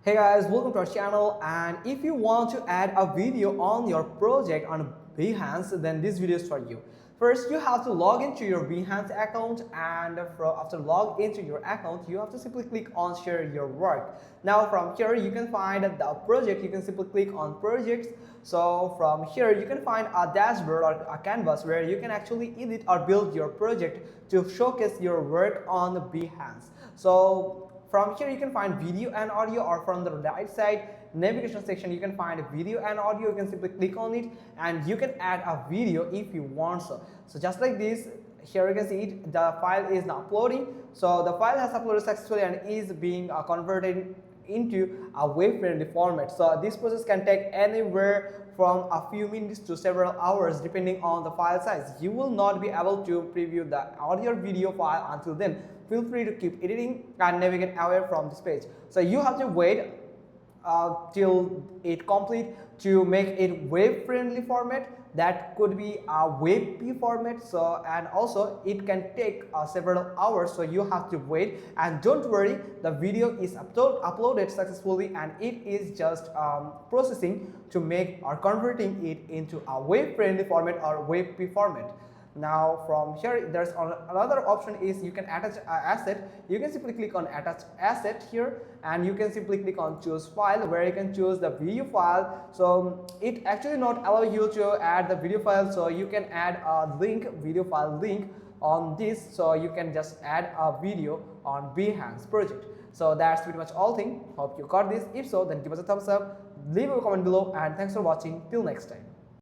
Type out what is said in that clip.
Hey guys, welcome to our channel, and if you want to add a video on your project on Behance, then this video is for you. First, you have to log into your Behance account, and after log into your account, you have to simply click on share your work. Now from here you can find the project. You can simply click on projects. So from here you can find a dashboard or a canvas where you can actually edit or build your project to showcase your work on Behance. So from here you can find video and audio, or from the right side navigation section you can find video and audio. You can simply click on it and you can add a video if you want. So just like this, here you can see it, the file is now uploading. So the file has uploaded successfully and is being converted into a web friendly format. So this process can take anywhere from a few minutes to several hours depending on the file size. You will not be able to preview the audio or video file until then. Feel free to keep editing and navigate away from this page. So you have to wait till it complete to make it web friendly format. That could be a WebP format. So and also it can take several hours, so you have to wait. And don't worry, the video is uploaded successfully and it is just processing to make or converting it into a web friendly format or WebP format. Now from here there's another option is you can attach an asset. You can simply click on attach asset here and you can simply click on choose file, where you can choose the video file. So it actually not allow you to add the video file, so you can add a link, video file link on this, so you can just add a video on Behance project. So that's pretty much all thing. Hope you got this. If so, then give us a thumbs up, leave a comment below, and thanks for watching. Till next time.